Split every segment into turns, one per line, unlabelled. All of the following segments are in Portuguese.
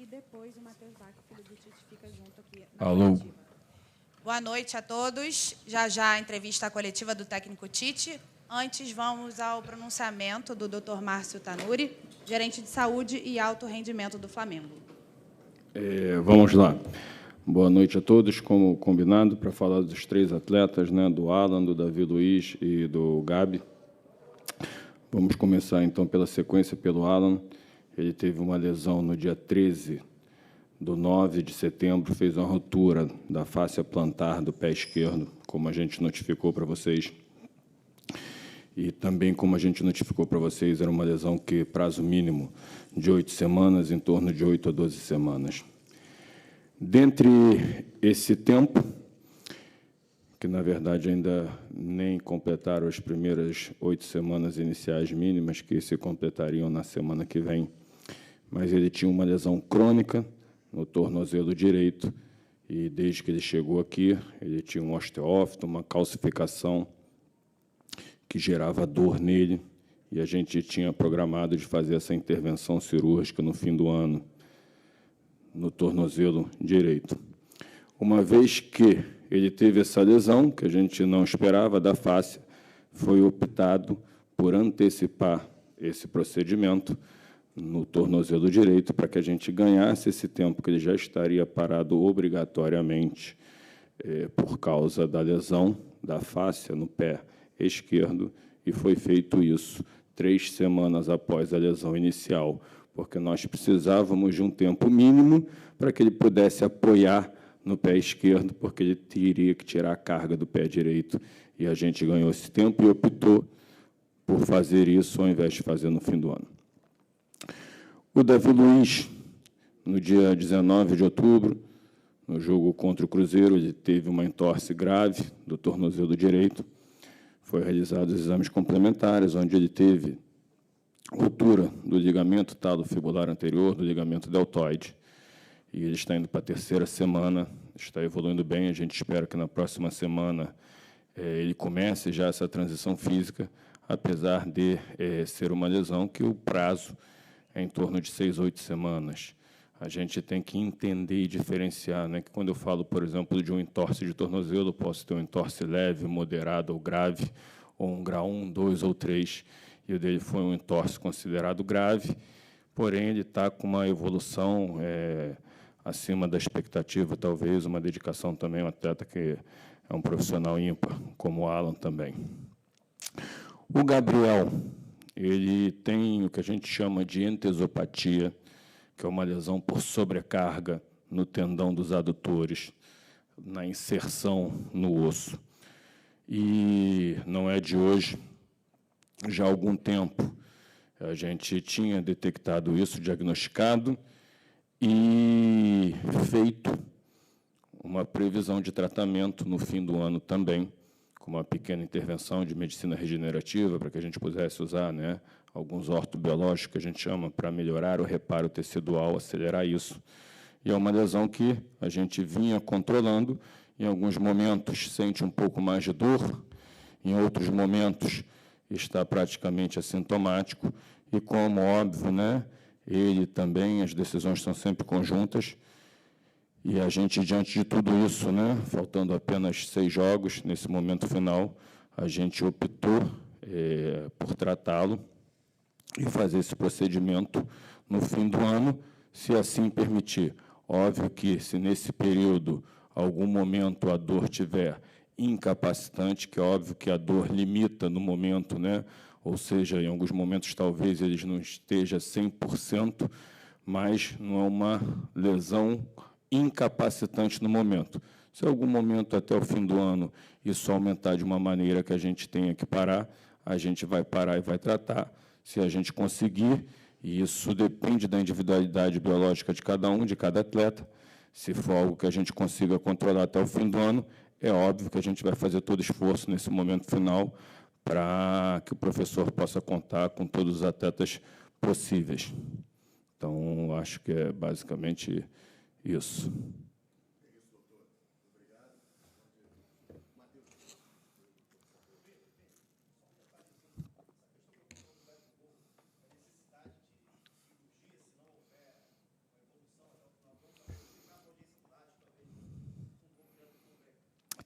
depois o Matheus Bach, filho do Tite, fica junto aqui na
coletiva.
Boa noite a todos. Já a entrevista coletiva do técnico Tite. Antes, vamos ao pronunciamento do Dr. Márcio Tanuri, gerente de saúde e alto rendimento do Flamengo.
Vamos lá. Boa noite a todos, como combinado, para falar dos 3 atletas, né, do Alan, do Davi Luiz e do Gabi. Vamos começar, então, pela sequência, pelo Alan. Ele teve uma lesão no dia 13/9 de setembro, fez uma ruptura da fáscia plantar do pé esquerdo, como a gente notificou para vocês. E também, como a gente notificou para vocês, era uma lesão que prazo mínimo de 8 semanas, em torno de 8 a 12 semanas. Dentre esse tempo, que, na verdade, ainda nem completaram as primeiras 8 semanas iniciais mínimas, que se completariam na semana que vem, mas ele tinha uma lesão crônica no tornozelo direito, e, desde que ele chegou aqui, ele tinha um osteófito, uma calcificação que gerava dor nele, e a gente tinha programado de fazer essa intervenção cirúrgica no fim do ano, no tornozelo direito. Uma vez que ele teve essa lesão, que a gente não esperava, da fáscia, foi optado por antecipar esse procedimento no tornozelo direito, para que a gente ganhasse esse tempo que ele já estaria parado obrigatoriamente por causa da lesão da fáscia no pé esquerdo, e foi feito isso 3 semanas após a lesão inicial, porque nós precisávamos de um tempo mínimo para que ele pudesse apoiar no pé esquerdo, porque ele teria que tirar a carga do pé direito, e a gente ganhou esse tempo e optou por fazer isso ao invés de fazer no fim do ano. O Davi Luiz, no dia 19 de outubro, no jogo contra o Cruzeiro, ele teve uma entorse grave do tornozelo direito. Foi realizados os exames complementares, onde ele teve ruptura do ligamento talo-fibular anterior, do ligamento deltoide. E ele está indo para a 3ª semana, está evoluindo bem. A gente espera que na próxima semana ele comece já essa transição física, apesar de ser uma lesão que o prazo é em torno de 6 a 8 semanas. A gente tem que entender e diferenciar, né, que quando eu falo, por exemplo, de um entorse de tornozelo, posso ter um entorse leve, moderado ou grave, ou um grau 1, 2 ou 3, e o dele foi um entorse considerado grave, porém ele está com uma evolução acima da expectativa, talvez, uma dedicação também, um atleta que é um profissional ímpar, como o Alan também. O Gabriel, ele tem o que a gente chama de entesopatia, que é uma lesão por sobrecarga no tendão dos adutores, na inserção no osso. E não é de hoje, já há algum tempo a gente tinha detectado isso, diagnosticado e feito uma previsão de tratamento no fim do ano também, com uma pequena intervenção de medicina regenerativa, para que a gente pudesse usar, né, alguns ortobiológicos, que a gente chama, para melhorar o reparo tecidual, acelerar isso. E é uma lesão que a gente vinha controlando. Em alguns momentos sente um pouco mais de dor, em outros momentos está praticamente assintomático, e, como óbvio, né, ele também, as decisões são sempre conjuntas, e a gente, diante de tudo isso, né, faltando apenas 6 jogos, nesse momento final, a gente optou por tratá-lo e fazer esse procedimento no fim do ano, se assim permitir. Óbvio que, se nesse período, algum momento, a dor tiver incapacitante, que é óbvio que a dor limita no momento, né, ou seja, em alguns momentos, talvez, eles não esteja 100%, mas não é uma lesão incapacitante no momento. Se em algum momento, até o fim do ano, isso aumentar de uma maneira que a gente tenha que parar, a gente vai parar e vai tratar. Se a gente conseguir, e isso depende da individualidade biológica de cada um, de cada atleta, se for algo que a gente consiga controlar até o fim do ano, é óbvio que a gente vai fazer todo esforço nesse momento final para que o professor possa contar com todos os atletas possíveis. Então, acho que é basicamente isso.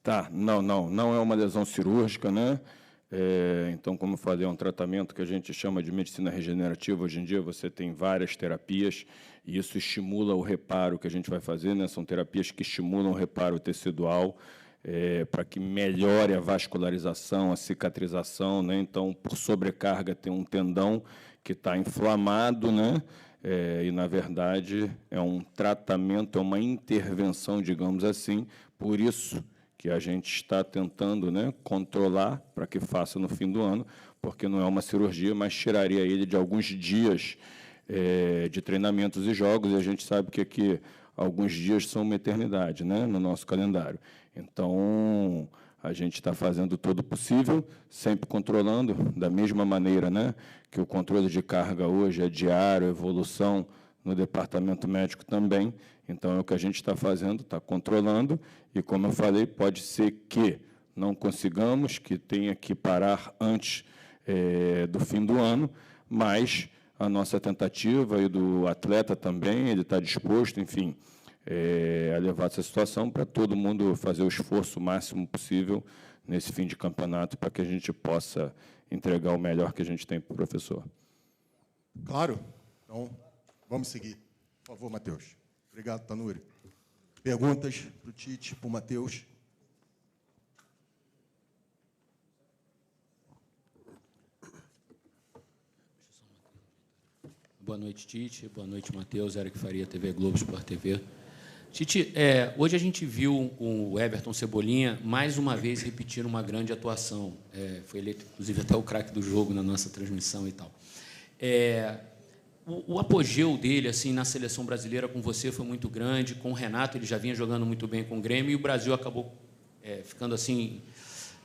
Tá, não é uma lesão cirúrgica, né? Então, como eu falei, é um tratamento que a gente chama de medicina regenerativa. Hoje em dia você tem várias terapias e isso estimula o reparo que a gente vai fazer, né? São terapias que estimulam o reparo tecidual, para que melhore a vascularização, a cicatrização, né? Então, por sobrecarga, tem um tendão que está inflamado, né? E, na verdade, é um tratamento, é uma intervenção, digamos assim, por isso que a gente está tentando, né, controlar para que faça no fim do ano, porque não é uma cirurgia, mas tiraria ele de alguns dias de treinamentos e jogos, e a gente sabe que aqui alguns dias são uma eternidade, né, no nosso calendário. Então, a gente está fazendo todo o possível, sempre controlando, da mesma maneira, né, que o controle de carga hoje é diário, evolução no departamento médico também. Então, é o que a gente está fazendo, está controlando, e, como eu falei, pode ser que não consigamos, que tenha que parar antes do fim do ano, mas a nossa tentativa e do atleta também, ele está disposto, enfim, a levar essa situação para todo mundo fazer o esforço máximo possível nesse fim de campeonato para que a gente possa entregar o melhor que a gente tem para o professor.
Claro. Então, vamos seguir. Por favor, Matheus. Obrigado, Tanuri. Perguntas para o Tite, para o Matheus.
Boa noite, Tite. Boa noite, Matheus. Eric Faria, TV Globo, Sport TV. Tite, hoje a gente viu o Everton Cebolinha, mais uma vez, repetir uma grande atuação. Foi eleito, inclusive, até o craque do jogo na nossa transmissão e tal. O apogeu dele assim na seleção brasileira com você foi muito grande. Com o Renato, ele já vinha jogando muito bem com o Grêmio, e o Brasil acabou ficando assim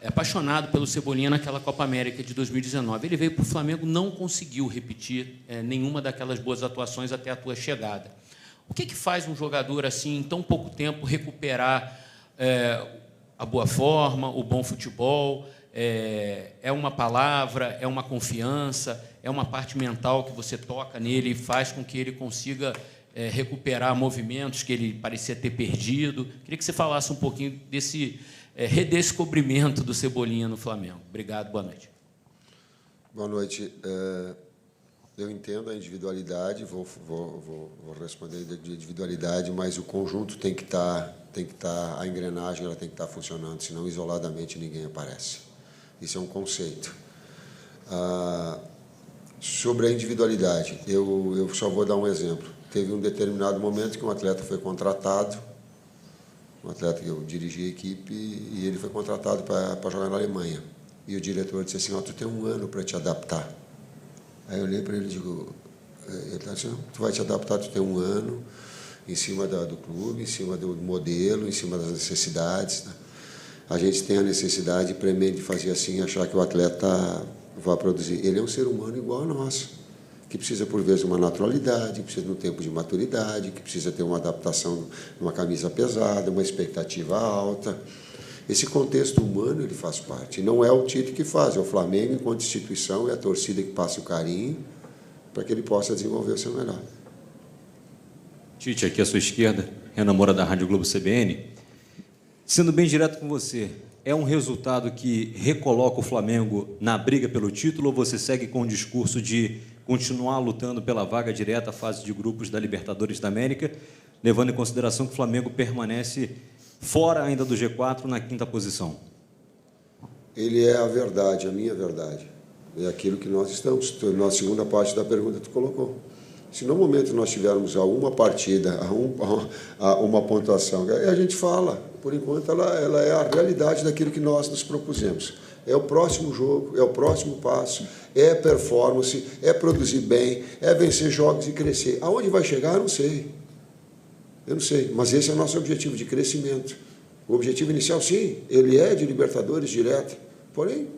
apaixonado pelo Cebolinha naquela Copa América de 2019. Ele veio para o Flamengo, não conseguiu repetir nenhuma daquelas boas atuações até a tua chegada. O que faz um jogador assim, em tão pouco tempo, recuperar a boa forma, o bom futebol? É uma palavra, é uma confiança, é uma parte mental que você toca nele e faz com que ele consiga recuperar movimentos que ele parecia ter perdido? Queria que você falasse um pouquinho desse redescobrimento do Cebolinha no Flamengo. Obrigado, boa noite.
Boa noite. Eu entendo a individualidade, vou responder de individualidade, mas o conjunto tem que estar, a engrenagem ela tem que estar funcionando, senão isoladamente ninguém aparece. Isso é um conceito. Sobre a individualidade, eu só vou dar um exemplo. Teve um determinado momento que um atleta foi contratado, um atleta que eu dirigi a equipe, e ele foi contratado para jogar na Alemanha. E o diretor disse assim: tu tem um ano para te adaptar. Aí eu olhei para ele e digo, ele está assim, tu vai te adaptar, tu tem um ano, em cima do clube, em cima do modelo, em cima das necessidades. Né? A gente tem a necessidade premente de fazer assim, achar que o atleta vai produzir. Ele é um ser humano igual a nós, que precisa, por vezes, de uma naturalidade, que precisa de um tempo de maturidade, que precisa ter uma adaptação numa camisa pesada, uma expectativa alta. Esse contexto humano, ele faz parte. Não é o Tite que faz, é o Flamengo, enquanto instituição, é a torcida que passa o carinho para que ele possa desenvolver o seu melhor.
Tite, aqui à sua esquerda, Renan Moura, da Rádio Globo CBN. Sendo bem direto com você, é um resultado que recoloca o Flamengo na briga pelo título, ou você segue com o discurso de continuar lutando pela vaga direta à fase de grupos da Libertadores da América, levando em consideração que o Flamengo permanece fora ainda do G4, na 5ª posição?
Ele é a verdade, a minha verdade. É aquilo que nós estamos. Na segunda parte da pergunta que tu colocou. Se no momento nós tivermos a uma partida, a uma pontuação, a gente fala, por enquanto ela é a realidade daquilo que nós nos propusemos. É o próximo jogo, é o próximo passo, é performance, é produzir bem, é vencer jogos e crescer. Aonde vai chegar, eu não sei. Eu não sei, mas esse é o nosso objetivo de crescimento. O objetivo inicial, sim, ele é de Libertadores direto. Porém,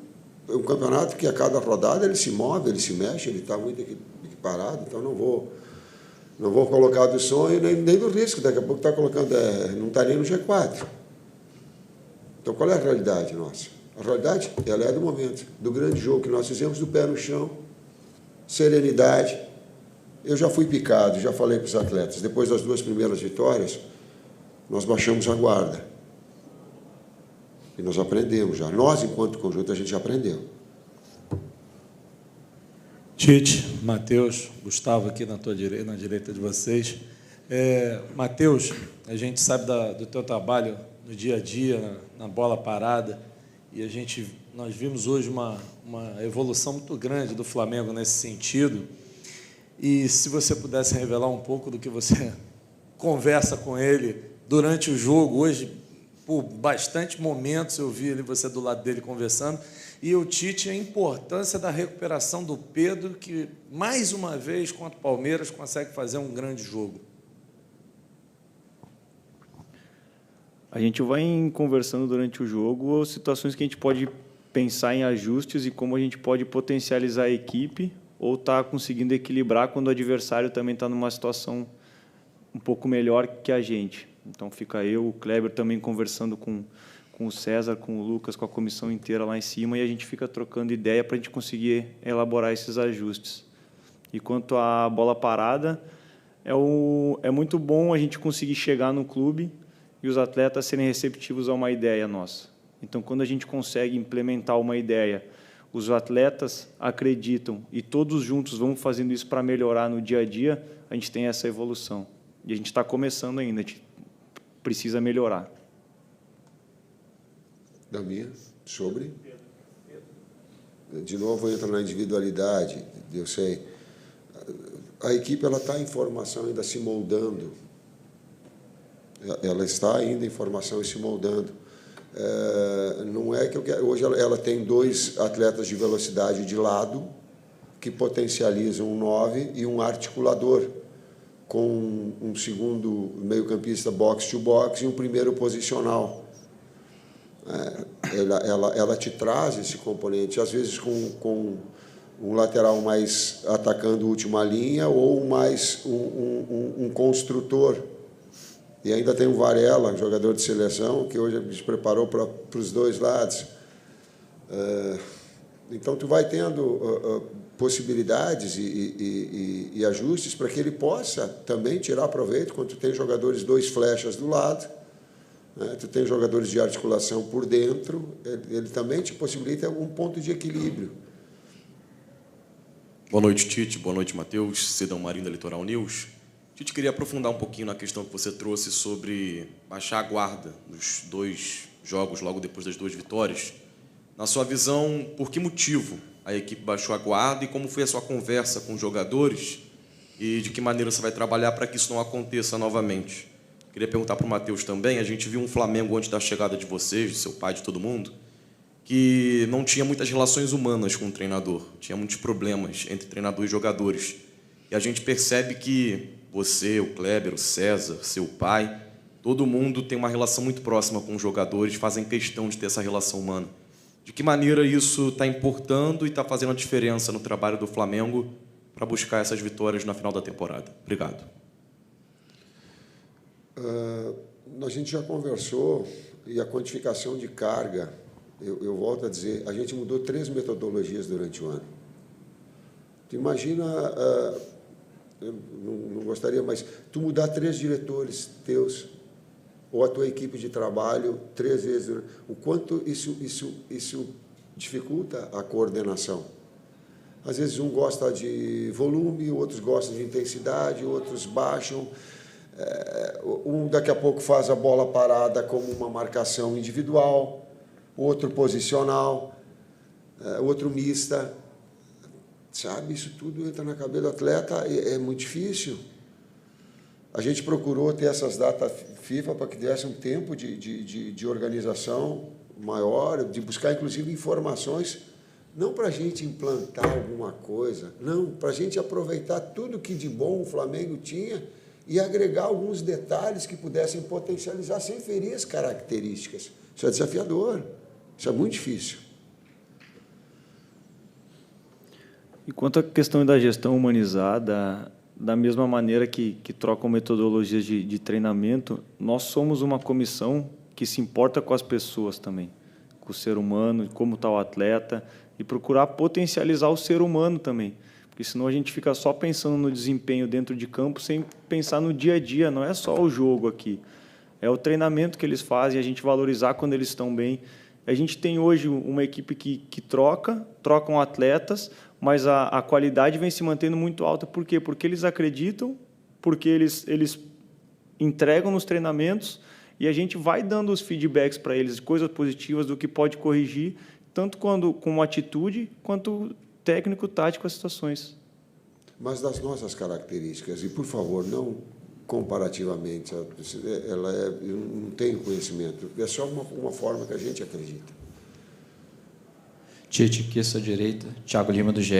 é um campeonato que a cada rodada ele se move, ele se mexe, ele está muito equiparado, então não vou colocar do sonho nem do risco. Daqui a pouco está colocando, não está nem no G4. Então, qual é a realidade nossa? A realidade, ela é do momento, do grande jogo que nós fizemos, do pé no chão, serenidade. Eu já fui picado, já falei para os atletas, depois das 2 primeiras vitórias, nós baixamos a guarda. E nós aprendemos já. Nós, enquanto conjunto, a gente já aprendeu.
Tite, Matheus, Gustavo aqui na direita de vocês. Matheus, a gente sabe do teu trabalho no dia a dia, na bola parada, e nós vimos hoje uma evolução muito grande do Flamengo nesse sentido. E se você pudesse revelar um pouco do que você conversa com ele durante o jogo, hoje, por bastante momentos eu vi ali você do lado dele conversando, e o Tite, a importância da recuperação do Pedro, que, mais uma vez, contra o Palmeiras, consegue fazer um grande jogo.
A gente vai conversando durante o jogo situações que a gente pode pensar em ajustes e como a gente pode potencializar a equipe ou estar conseguindo equilibrar quando o adversário também está numa situação um pouco melhor que a gente. Então, fica eu, o Kleber, também conversando com o César, com o Lucas, com a comissão inteira lá em cima, e a gente fica trocando ideia para a gente conseguir elaborar esses ajustes. E quanto à bola parada, é muito bom a gente conseguir chegar no clube e os atletas serem receptivos a uma ideia nossa. Então, quando a gente consegue implementar uma ideia, os atletas acreditam e todos juntos vamos fazendo isso para melhorar no dia a dia, a gente tem essa evolução. E a gente está começando ainda, a gente precisa melhorar.
Da minha, sobre? De novo, entra na individualidade, eu sei. A equipe está em formação, ainda se moldando. Ela está ainda em formação e se moldando. Não é que eu quero. Hoje ela tem 2 atletas de velocidade de lado que potencializam um 9 e um articulador, com um segundo meio-campista box-to-box e um primeiro posicional. Ela te traz esse componente, às vezes com um lateral mais atacando última linha ou mais um construtor. E ainda tem o Varela, jogador de seleção, que hoje se preparou para os 2 lados. Então, tu vai tendo possibilidades e ajustes para que ele possa também tirar proveito quando tu tem jogadores 2 flechas do lado, né? Tu tem jogadores de articulação por dentro, ele também te possibilita um ponto de equilíbrio.
Boa noite, Tite. Boa noite, Matheus. Cidão Marinho, da Litoral News. Tite, queria aprofundar um pouquinho na questão que você trouxe sobre baixar a guarda nos 2 jogos, logo depois das 2 vitórias. Na sua visão, por que motivo a equipe baixou a guarda e como foi a sua conversa com os jogadores e de que maneira você vai trabalhar para que isso não aconteça novamente? Queria perguntar para o Matheus também, a gente viu um Flamengo antes da chegada de vocês, de seu pai, de todo mundo, que não tinha muitas relações humanas com o treinador, tinha muitos problemas entre treinador e jogadores. E a gente percebe que você, o Kleber, o César, seu pai, todo mundo tem uma relação muito próxima com os jogadores, fazem questão de ter essa relação humana. De que maneira isso está importando e está fazendo a diferença no trabalho do Flamengo para buscar essas vitórias na final da temporada? Obrigado.
A gente já conversou, e a quantificação de carga, eu volto a dizer, a gente mudou 3 metodologias durante o ano. Tu imagina, eu não gostaria, mas tu mudar 3 diretores teus, ou a tua equipe de trabalho 3 vezes, o quanto isso dificulta a coordenação. Às vezes um gosta de volume, outros gostam de intensidade, outros baixam. Um daqui a pouco faz a bola parada como uma marcação individual, outro posicional, outro mista. Sabe, isso tudo entra na cabeça do atleta, é muito difícil. A gente procurou ter essas datas FIFA para que desse um tempo de organização maior, de buscar, inclusive, informações, não para a gente implantar alguma coisa, não, para a gente aproveitar tudo que de bom o Flamengo tinha e agregar alguns detalhes que pudessem potencializar sem ferir as características. Isso é desafiador, isso é muito difícil.
E quanto à questão da gestão humanizada, da mesma maneira que trocam metodologias de treinamento, nós somos uma comissão que se importa com as pessoas também, com o ser humano, como está o atleta, e procurar potencializar o ser humano também, porque senão a gente fica só pensando no desempenho dentro de campo sem pensar no dia a dia, não é só o jogo aqui, é o treinamento que eles fazem, a gente valorizar quando eles estão bem. A gente tem hoje uma equipe que trocam atletas, mas a qualidade vem se mantendo muito alta. Por quê? Porque eles acreditam, porque eles entregam nos treinamentos e a gente vai dando os feedbacks para eles, coisas positivas do que pode corrigir, tanto com atitude, quanto técnico, tático, as situações.
Mas das nossas características, e por favor, não comparativamente, eu não tenho conhecimento, é só uma forma que a gente acredita.
Tite, aqui à sua direita, Thiago Lima, do GE.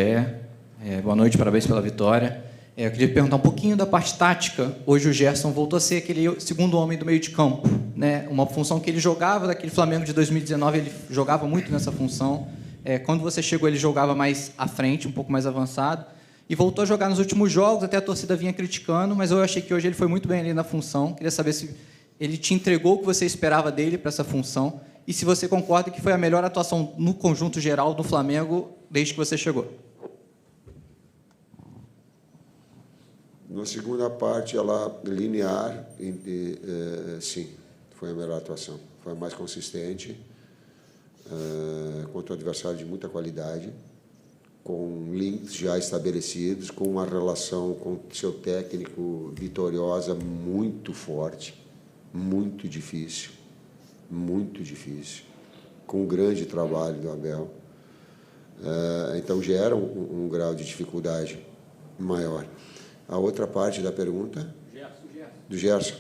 Boa noite, parabéns pela vitória. Eu queria perguntar um pouquinho da parte tática. Hoje o Gerson voltou a ser aquele segundo homem do meio de campo, né? Uma função que ele jogava, daquele Flamengo de 2019, ele jogava muito nessa função. Quando você chegou, ele jogava mais à frente, um pouco mais avançado, e voltou a jogar nos últimos jogos, até a torcida vinha criticando, mas eu achei que hoje ele foi muito bem ali na função. Queria saber se ele te entregou o que você esperava dele para essa função, e se você concorda que foi a melhor atuação no conjunto geral do Flamengo desde que você chegou.
Na segunda parte, ela linear, sim, foi a melhor atuação. Foi a mais consistente, contra um adversário de muita qualidade, com links já estabelecidos, com uma relação com seu técnico vitoriosa muito forte, muito difícil, com um grande trabalho do Abel. Então, gera um grau de dificuldade maior. A outra parte da pergunta? Do Gerson.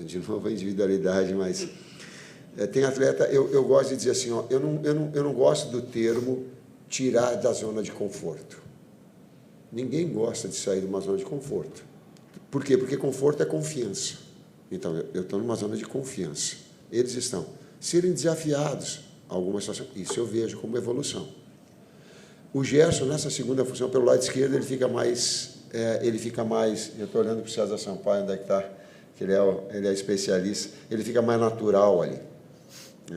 De novo, a individualidade, mas... tem atleta... Eu gosto de dizer assim, ó, eu não gosto do termo tirar da zona de conforto. Ninguém gosta de sair de uma zona de conforto. Por quê? Porque conforto é confiança. Então, eu estou numa zona de confiança. Eles estão. Serem desafiados a alguma situação, isso eu vejo como evolução. O Gerson, nessa segunda função, pelo lado esquerdo, ele fica mais... eu estou olhando para o César Sampaio, onde é que está, que ele é especialista, ele fica mais natural ali.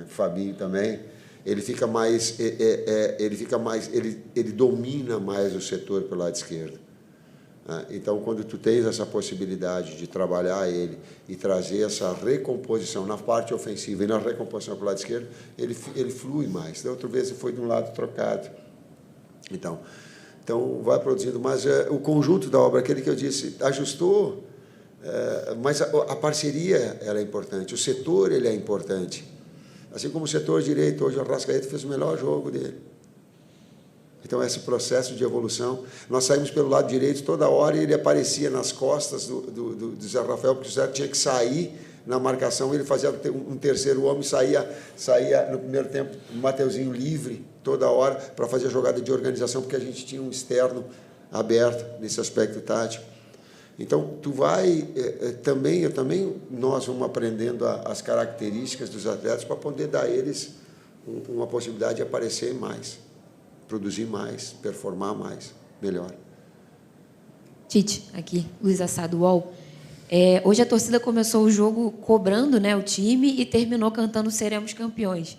Fabinho também, ele fica mais, ele domina mais o setor pelo lado esquerdo. Então, quando tu tens essa possibilidade de trabalhar ele e trazer essa recomposição na parte ofensiva e na recomposição pelo lado esquerdo, ele flui mais. Da outra vez ele foi de um lado trocado. Então vai produzindo, mas o conjunto da obra, aquele que eu disse, ajustou, mas a parceria ela é importante, o setor ele é importante. Assim como o setor direito, hoje o Arrascaeta fez o melhor jogo dele. Então, esse processo de evolução, nós saímos pelo lado direito toda hora e ele aparecia nas costas do Zé Rafael, porque o Zé tinha que sair na marcação, ele fazia um terceiro homem, saía no primeiro tempo, o Mateuzinho livre, toda hora, para fazer a jogada de organização, porque a gente tinha um externo aberto nesse aspecto tático. Então, tu vai, nós vamos aprendendo as características dos atletas para poder dar a eles uma possibilidade de aparecer mais, produzir mais, performar mais, melhor.
Tite, aqui, Luiz Assado, UOL. Hoje a torcida começou o jogo cobrando, né, o time e terminou cantando "Seremos campeões".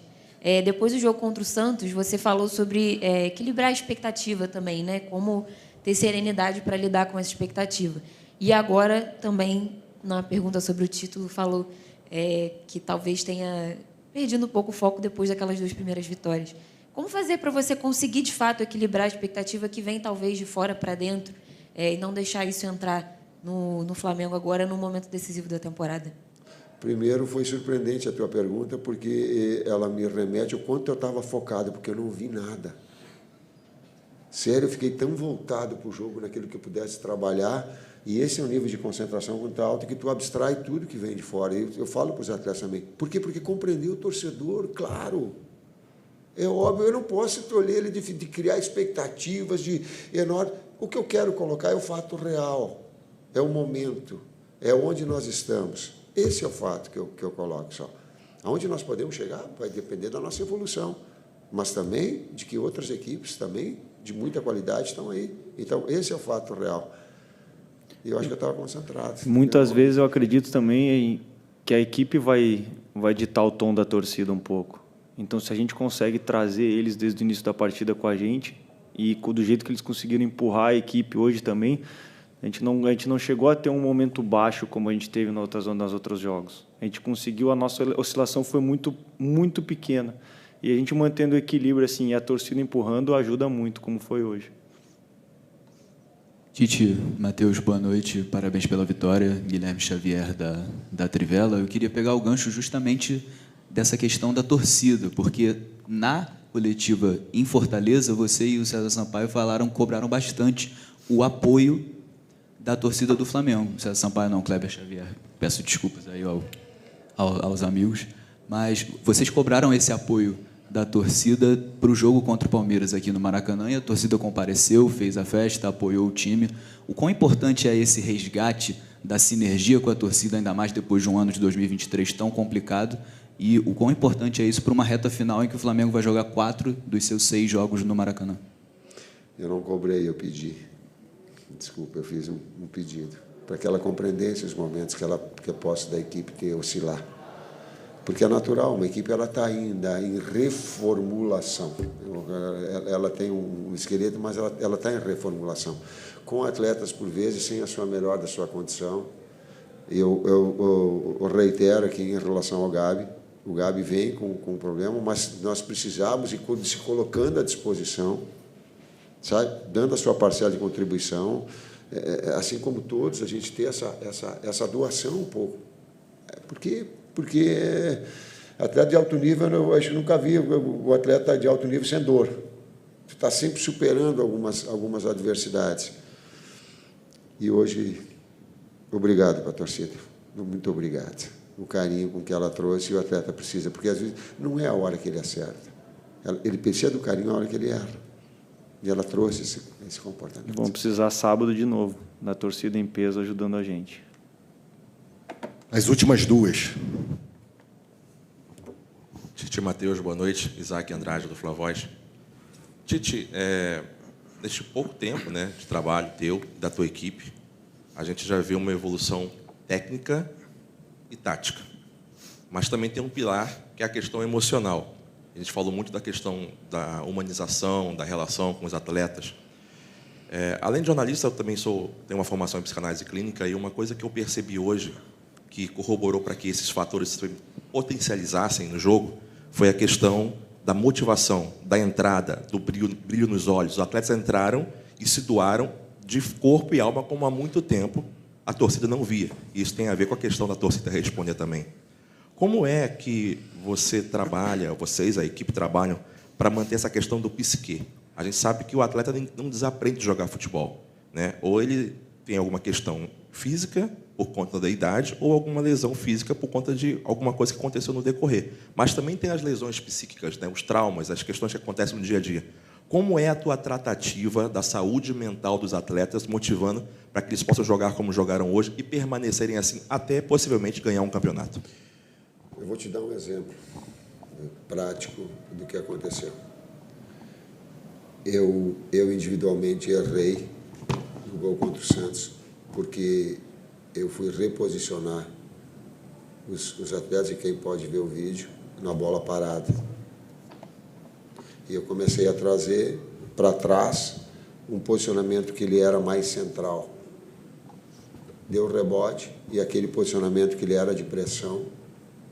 Depois do jogo contra o Santos, você falou sobre equilibrar a expectativa também, né, como ter serenidade para lidar com essa expectativa. E agora, também, na pergunta sobre o título, falou que talvez tenha perdido um pouco o foco depois daquelas 2 primeiras vitórias. Como fazer para você conseguir, de fato, equilibrar a expectativa que vem, talvez, de fora para dentro e não deixar isso entrar no Flamengo agora, no momento decisivo da temporada?
Primeiro, foi surpreendente a tua pergunta, porque ela me remete ao quanto eu estava focado, porque eu não vi nada. Sério, eu fiquei tão voltado para o jogo, naquilo que eu pudesse trabalhar, e esse é um nível de concentração muito alto que tu abstrai tudo que vem de fora. Eu falo para os atletas também. Por quê? Porque compreender o torcedor, claro. É óbvio, eu não posso tolher ele de criar expectativas de enorme. O que eu quero colocar é o fato real, é o momento, é onde nós estamos. Esse é o fato que eu coloco só. Aonde nós podemos chegar vai depender da nossa evolução, mas também de que outras equipes também de muita qualidade estão aí. Então, esse é o fato real. E eu acho que eu estava concentrado.
Muitas vezes eu acredito também que a equipe vai ditar o tom da torcida um pouco. Então, se a gente consegue trazer eles desde o início da partida com a gente e do jeito que eles conseguiram empurrar a equipe hoje também, A gente não chegou a ter um momento baixo como a gente teve nas outros jogos. A gente conseguiu, a nossa oscilação foi muito pequena. E a gente mantendo o equilíbrio assim, e a torcida empurrando ajuda muito, como foi hoje.
Tite, Matheus, boa noite, parabéns pela vitória. Guilherme Xavier da Trivela. Eu queria pegar o gancho justamente dessa questão da torcida, porque na coletiva em Fortaleza, você e o César Sampaio cobraram bastante o apoio da torcida do Flamengo. César Sampaio não, Kleber Xavier. Peço desculpas aí aos amigos, mas vocês cobraram esse apoio da torcida para o jogo contra o Palmeiras aqui no Maracanã, e a torcida compareceu, fez a festa, apoiou o time. O quão importante é esse resgate da sinergia com a torcida, ainda mais depois de um ano de 2023 tão complicado, e o quão importante é isso para uma reta final em que o Flamengo vai jogar 4 dos seus 6 jogos no Maracanã?
Eu não cobrei, eu pedi. Desculpa, eu fiz um pedido para que ela compreendesse os momentos que a posse da equipe ter oscilar. Porque é natural, uma equipe está ainda em reformulação. Ela tem um esqueleto, mas ela está em reformulação. Com atletas, por vezes, sem a sua melhor da sua condição. Eu reitero aqui em relação ao Gabi. O Gabi vem com um problema, mas nós precisamos ir se colocando à disposição, sabe? Dando a sua parcela de contribuição, assim como todos, a gente ter essa doação um pouco. Porque atleta de alto nível, a gente nunca viu o atleta de alto nível sem dor. Está sempre superando algumas adversidades. E hoje, obrigado para a torcida. Muito obrigado. O carinho com que ela trouxe e o atleta precisa, porque às vezes não é a hora que ele acerta. Ele precisa do carinho na hora que ele erra. E ela trouxe esse comportamento.
Vamos precisar sábado de novo, da torcida em peso ajudando a gente.
As últimas duas.
Tite, Matheus, boa noite. Isaac Andrade, do Flavoz. Tite, neste pouco tempo, né, de trabalho teu, da tua equipe, a gente já viu uma evolução técnica e tática. Mas também tem um pilar, que é a questão emocional. A gente falou muito da questão da humanização, da relação com os atletas. Além de jornalista, eu também tenho uma formação em psicanálise clínica, e uma coisa que eu percebi hoje, que corroborou para que esses fatores se potencializassem no jogo, foi a questão da motivação, da entrada, do brilho nos olhos. Os atletas entraram e se doaram de corpo e alma, como há muito tempo a torcida não via. E isso tem a ver com a questão da torcida responder também. Como é que você trabalha, vocês, a equipe, trabalham para manter essa questão do psiquê? A gente sabe que o atleta não desaprende de jogar futebol, né? Ou ele tem alguma questão física, por conta da idade, ou alguma lesão física por conta de alguma coisa que aconteceu no decorrer. Mas também tem as lesões psíquicas, né? Os traumas, as questões que acontecem no dia a dia. Como é a tua tratativa da saúde mental dos atletas, motivando para que eles possam jogar como jogaram hoje e permanecerem assim, até possivelmente ganhar um campeonato?
Eu vou te dar um exemplo prático do que aconteceu. Eu individualmente errei no gol contra o Santos, porque eu fui reposicionar os atletas, e quem pode ver o vídeo, na bola parada. E eu comecei a trazer para trás um posicionamento que ele era mais central. Deu rebote, e aquele posicionamento que ele era de pressão,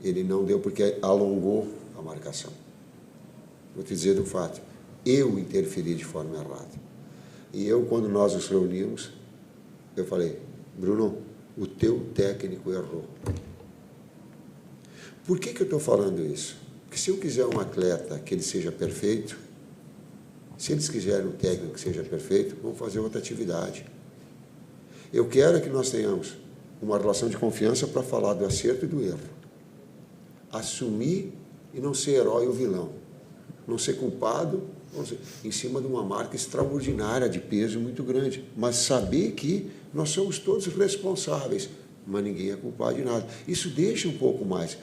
ele não deu porque alongou a marcação. Vou te dizer do fato, eu interferi de forma errada. E quando nós nos reunimos, eu falei, Bruno, o teu técnico errou. Por que eu estou falando isso? Porque se eu quiser um atleta que ele seja perfeito, se eles quiserem um técnico que seja perfeito, vamos fazer outra atividade. Eu quero que nós tenhamos uma relação de confiança para falar do acerto e do erro. Assumir e não ser herói ou vilão. Não ser culpado em cima de uma marca extraordinária de peso muito grande. Mas saber que nós somos todos responsáveis, mas ninguém é culpado de nada. Isso deixa um pouco mais.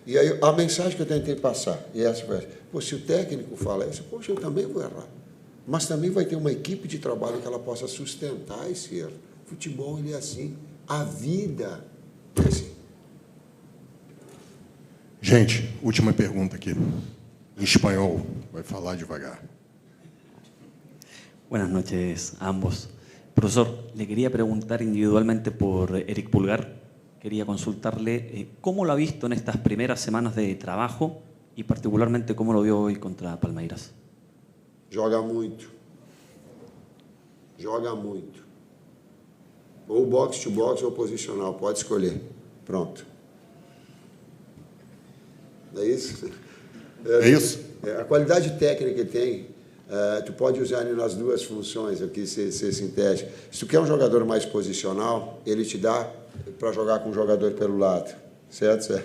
E aí a mensagem que eu tentei passar, e essa foi essa, se o técnico fala isso, poxa, eu também vou errar. Mas também vai ter uma equipe de trabalho que ela possa sustentar esse erro. Futebol, ele é assim. A vida é assim.
Gente, última pergunta aqui. Em espanhol, vai falar devagar.
Buenas noches a ambos. Profesor, le quería preguntar individualmente por Eric Pulgar. Quería consultarle cómo lo ha visto en estas primeras semanas de trabajo y particularmente cómo lo vio hoy contra Palmeiras.
Joga muito. Joga muito. Ou box to box ou posicional, pode escolher. Pronto. É isso?
É isso?
A qualidade técnica que tem, tu pode usar ele nas duas funções aqui, ser sintético. Se tu quer um jogador mais posicional, ele te dá para jogar com um jogador pelo lado, certo?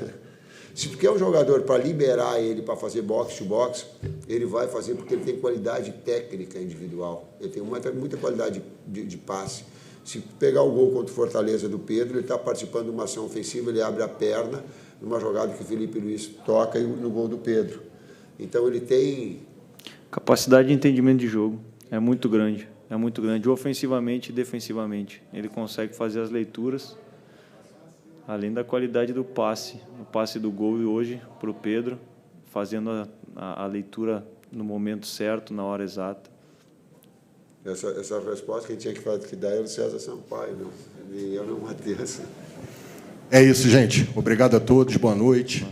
Se tu quer um jogador para liberar ele para fazer box to box, ele vai fazer porque ele tem qualidade técnica individual. Ele tem muita qualidade de passe. Se pegar o gol contra o Fortaleza do Pedro, ele está participando de uma ação ofensiva, ele abre a perna numa jogada que o Felipe Luiz toca no gol do Pedro. Então ele tem...
Capacidade de entendimento de jogo é muito grande, ofensivamente e defensivamente. Ele consegue fazer as leituras, além da qualidade do passe, o passe do gol hoje para o Pedro, fazendo a leitura no momento certo, na hora exata.
Essa resposta quem tinha que dar era o César Sampaio, não? E eu não, Matheus.
É isso, gente. Obrigado a todos. Boa noite.